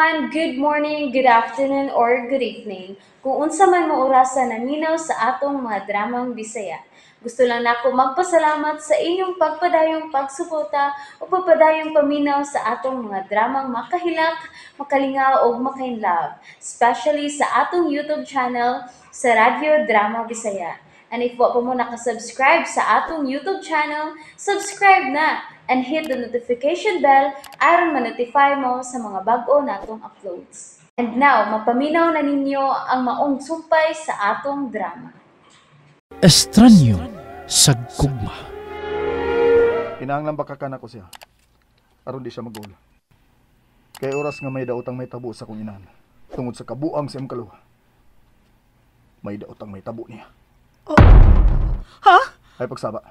everyone, good morning, good afternoon, or good evening. Kung unsa man mo orasan naminaw sa atong mga dramang Bisaya. Gusto lang nako magpasalamat sa inyong pagpadayong pagsuporta o pagpadayong paminaw sa atong mga dramang makahilak, makalingaw o makainlove, especially sa atong YouTube channel sa Radyo Drama Bisaya. And if wa pa mo nakasubscribe sa atong YouTube channel, subscribe na and hit the notification bell aron ma-notify mo sa mga bag-o natong uploads. And now, mapaminaw na ninyo ang maong sumpay sa atong drama. Estranyo sa gugma. Kinahanglan baka kana ko siya. Aron di siya magul. Kay oras nga may daotang may tabo sa kong inahan. Tungod sa kabuang siyang kaluha. May daotang may tabo niya. Oh. Ha? Ay pagsaba.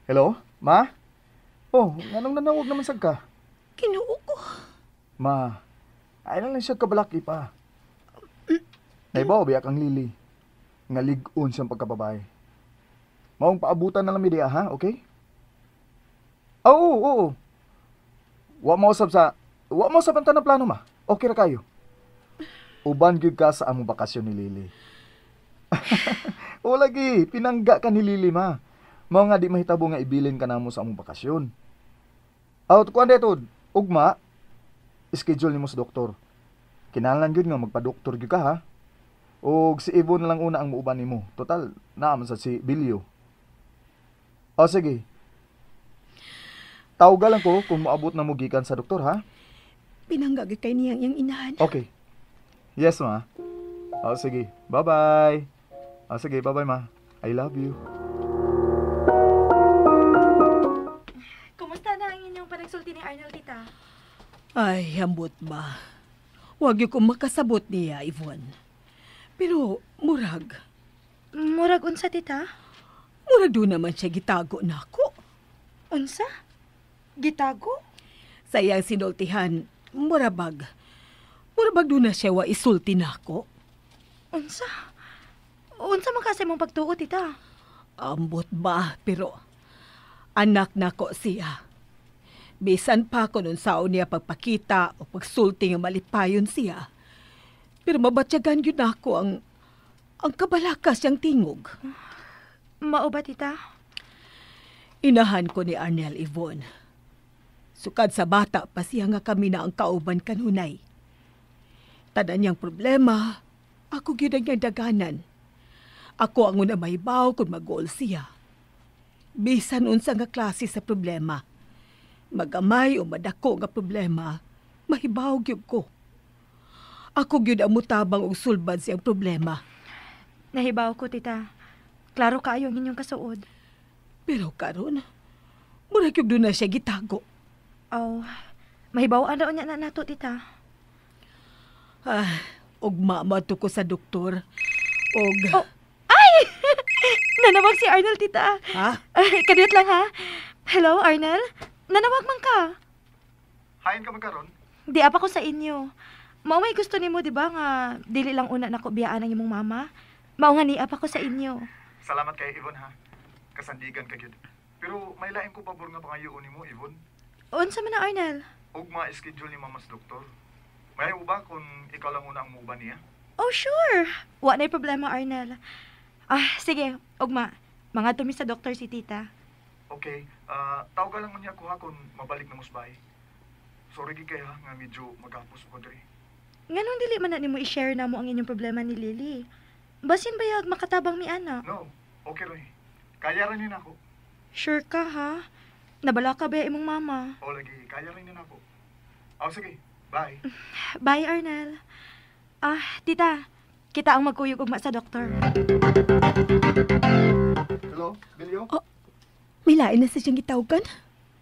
Hello? Ma? Oh, anong nanawag naman sag ka? Kinuo ko. Ma, ay lang siya kabalaki pa. Naibaw, biyak ang lili. Nga ligon siyang pagkababae. Maong paabutan na lang media, ha? Okay? Oo. Wa mo usab ang tanang plano, ma. Okay ra kayo. Uban gyud ka sa among bakasyon ni Lili. O lagi, pinangga ka ni Lili, ma. Mao nga di mahitabo nga ibilin ka namo sa among bakasyon. Out kuan detod, ugma schedule nimo sa doktor. Kinahanglan gyud nga magpa-doktor gyud ka ha. Og si Ivon lang una ang muuban nimo. Total naaman sa si Bilyo. O sige. Tawag lang ko kung maabot na mo gikan sa doktor ha. Pinanggagay kay niyang iyang inahan. Okay. Yes ma. O sige. Bye-bye. O sige, bye-bye ma. I love you. Kumusta na ang inyong panagsulti ni Arnold, tita? Ay, hambot ba? Huwag yung kong makasabot niya, Yvonne. Pero, murag. Murag unsa, tita? Murag doon naman siya gitago na ako. Unsa? Gitago? Sa iyang sinultihan, murabag. Murabag doon na siya wa isulti na ako. Unsa? Unsa man kasi mong pagtuo, tita? Ambot ba, pero anak na ko siya. Bisan pa ko nun sao niya pagpakita o pagsulti nga malipayon siya. Pero mabatyagan yun ako ang kabalakas siyang tingog. Mao ba, tita? Inahan ko ni Arnel, Yvonne. Sukad sa bata pa siya nga kami na ang kauban kanunay. Tanan niyang problema, ako gyud ang niyang daganan. Ako ang una mahibaw kung mag-goal siya. Bisan unsa nga klase sa problema. Magamay o madako nga problema, mahibaw gyud ko. Ako gyud ang mutabang og sulbad siyang problema. Nahibaw ko, tita. Klaro kaayo ang inyong kasuod. Pero karon, murag gyud doon na siya gitago. Mahibaw ano niya na nato, tita. Ugma mato ko sa doktor. Og... Oh, ay! Nanawag si Arnold, tita. Ha? Kadiyot lang, ha? Hello, Arnold? Nanawag man ka. Hain ka magkaron? Di apa ko sa inyo. Mao may gusto nimo, di ba, nga dili lang una nako biyaan ang imong mama? Mao nga ni apa ko sa inyo. Salamat kay Ivon ha. Kasandigan ka gyud. Pero may lain ko pabor nga pangayoon nimo, Ivon. Unsa man na, Arnold? Ugma schedule ni mama sa doktor. May uba kung ikaw lang una ang muuban niya? Oh, sure. Wa na'y problema, Arnel. Sige, ugma. Mga tumi sa doktor si tita. Okay, tawag lang mo niya ako ha kung mabalik na musbay. Sorry gid kay ha nga medyo maghapos ko diri. Nganong dili man na nimo i-share na mo ang inyong problema ni Lily? Basin bayag makatabang mi ana. No, okay Roy. Kaya rin yun ako. Sure ka, ha? Nabala ka ba imong mama? O lagi, kaya rin yun ako. Sige, bye. Bye, Arnel. Tita, kita ang magkuyog ugma sa doktor. Hello, Bilyo? May lain na sa siyang gitawagan?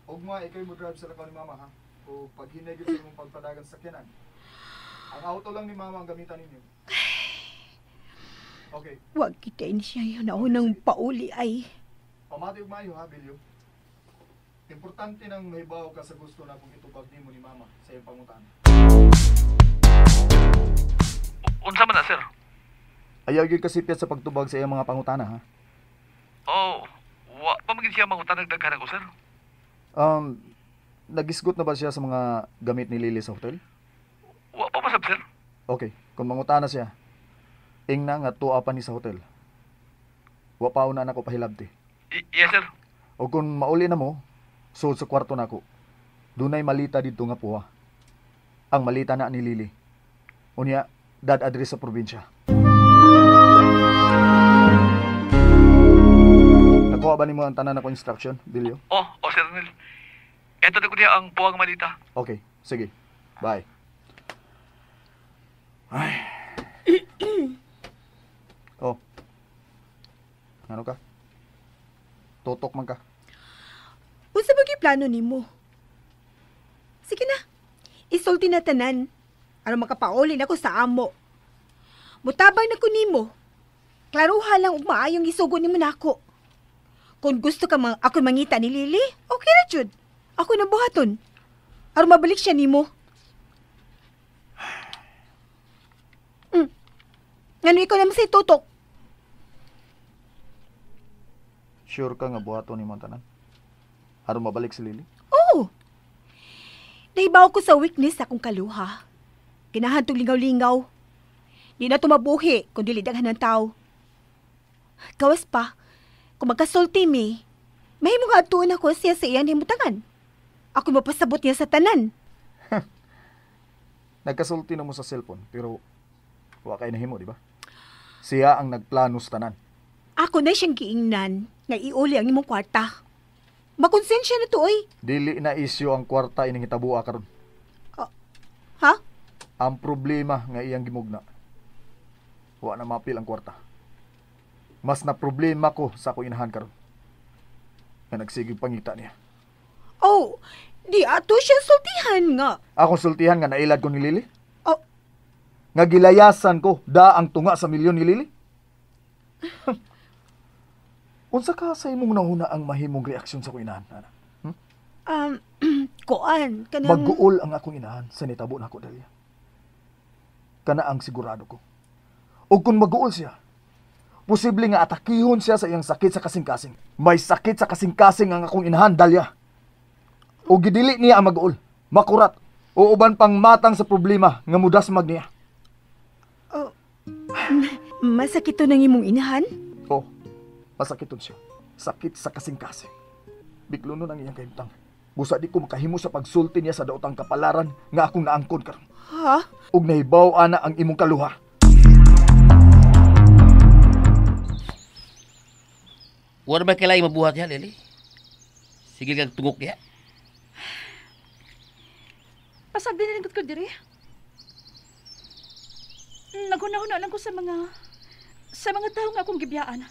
Ugma, ikaw mo drive sa lakaw ni mama ha. O pag hinay sa imong pagpadagan sa sakyanan. Ang auto lang ni mama ang gamitan ninyo. Okay. Huwag kikain siya yun. Naunang pauli ay. Pamati ug maayo ha, Bilyo. Importante nang mahibaw ka sa gusto na kung itubag nimo ni mama sa iyong pangutan. Unsa man na, sir? Ayaw yun kasipyat sa pagtubag sa iyong mga pangutana ha. Wa pa magin siya mangutan nagdaghan ako, sir. Nagisgot na ba siya sa mga gamit ni Lily sa hotel? Wa pa masab, sir. Okay, kung mangutana siya, ingna nga tuwa pa ni sa hotel. Wa pa una na ko pahilabti. Yes, sir. O kung mauli na mo, suod sa kwarto na ko. Dunay malita dito nga puha. Ang malita na ni Lily. Unya, dad address sa probinsya. Nakuha ba ni mo ang tanan ako instruction, Bilyo? Sir Nel. Eto na ko niya ang buwang malita. Okay, sige. Bye. Ay. Oh. Ano ka? Totok man ka. Unsa ba plano nimo? Sige na. Isulti na tanan. Aron makapaulin ako sa amo. Mutabang na ko nimo. Klaruha lang ug maayong isugo nimo nako. Kung gusto ka ako mangita ni Lily, okay ra jud. Ako na buhaton. Aron mabalik siya nimo. Ngano ikaw naman sa tutok? Sure ka nga buhaton ni Montanan? Aron mabalik si Lily? Oo. Nahibaw ko sa weakness akong kaluha. Kinahantong lingaw-lingaw. Di na tumabuhi kung dili daghan ng tao. Gawas pa, kung magkasulti mi, mahimo nga atuon ako siya sa iyang himutangan. Ako mapasabot niya sa tanan. Nagkasulti na mo sa cellphone, pero wa kay nahimo, di ba? Siya ang nagplano sa tanan. Ako na siyang giingnan nga iuli ang imong kwarta. Makonsensya na to, oy. Dili na isyu ang kwarta ining hitabuha karon. Ha? Ang problema nga iyang gimugna. Wa na mapil ang kwarta. Mas na problema ko sa ako inahan karon. Nga nagsigig pangita niya. Oh, di ato siya sultihan nga. Akong sultihan nga nailad ko ni Lily? Oh. Nga gilayasan ko da ang tunga sa milyon ni Lily? Unsa ka sa imong nahuna ang mahimong reaksyon sa akong inahan, ana? Koan, kanang... Mag-uol ang akong inahan sa nitabo na ako, Dalia. Kana ang sigurado ko. O kung mag-uol siya, posible nga atakihon siya sa iyang sakit sa kasing-kasing. May sakit sa kasing-kasing ang akong inahan, Dalia. O gidili niya ang mag-uol, makurat, o uban pang matang sa problema nga mudas magniya. Oh, masakit to ng imong inahan? O, masakiton siya. Sakit sa kasing-kasing. Biglo nun ang iyang kahimtang. Busa di ko makahimo sa pagsulti niya sa daotang kapalaran nga akong naangkon karon. Ha? Ug nahibaw ana ang imong kaluha. Wala ba kailangan mabuhat niya, Lily? Sige kang tungok niya. Pasag din nilingkod ko diri. Naghuna-huna lang ko sa mga tao nga akong gibiyaan.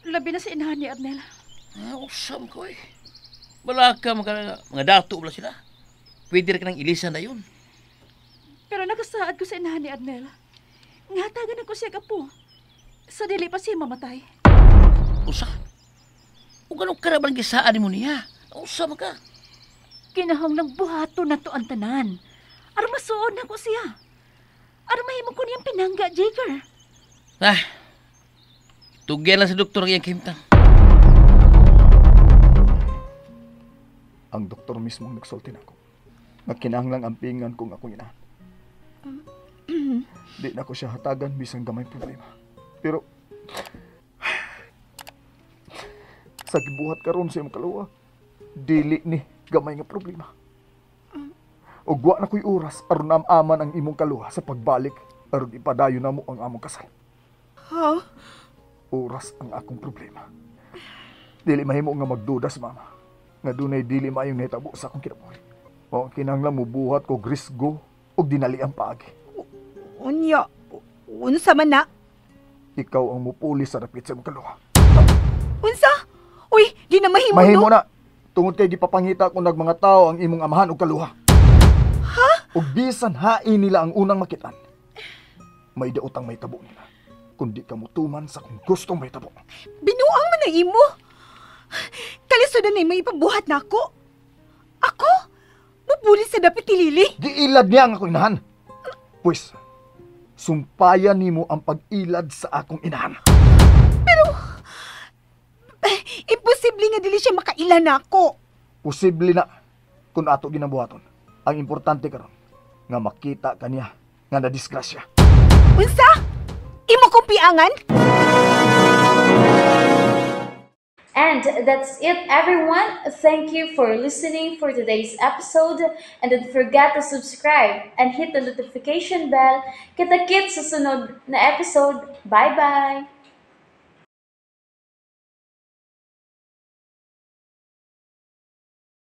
Labi na si inahan ni Arnel. Usam ko eh. Wala ka mga dato wala sila. Pwede rin ka ng ilisan na yun. Pero nakasaad ko sa inahan ni Arnel. Ngatagan ako siya kapo. Sa dili pa siya mamatay. Usa? Kung anong karaban gisaan mo niya? Usam ka. Kinahanglang buhato na to ang tanan. Aron masuod na ko siya. Aron mahimo ko niyang pinangga, Jaker. Tugyan lang sa doktor ang iyang kahimtang. Ang doktor mismo ang nagsulti nako. Nagkinahanglang ampingan kong akong inahan. Di na ko siya hatagan bisang gamay problema. Pero sa gibuhat karon sa imong kaluwa, dili ni gamay nga problema. Ug wa na ko'y oras aron amaman ang imong kaluha sa pagbalik aron ipadayon na mo ang among kasal. Ha? Oras ang akong problema. Dili mahimo nga magduda si mama. Nga dunay dili maayong nahitabo sa akong kinabuhi. O kinahanglan mo buhat ko grisgo ug dinali ang paagi. Unya, unsa man na? Ikaw ang mupuli sa dapit sa imong kaluha. Unsa? Uy, di na mahimo, Mahimo no? na. Tungod kay gipapangita ko nag mga tao ang imong amahan ug kaluha. Ha? Ug bisan hain nila ang unang makitan. May daotang may tabo nila. Kundi kamutuman sa kung gustong may tabo. Binuang man na imo. Kalisod na may ipabuhat na ako. Ako? Mabulis sa dapit ni Lily? Giilad niya ang akong inahan. Pues, sumpayan nimo ang pag-ilad sa akong inahan. Imposible nga dili siya makailan na ako. Posible na kung ato ginabuhaton. Ang importante karon nga makita kaniya nga nadisgrasya. Unsa? Imo kong piangan? And that's it, everyone. Thank you for listening for today's episode. And don't forget to subscribe and hit the notification bell. Kita-kits sa sunod na episode. Bye-bye!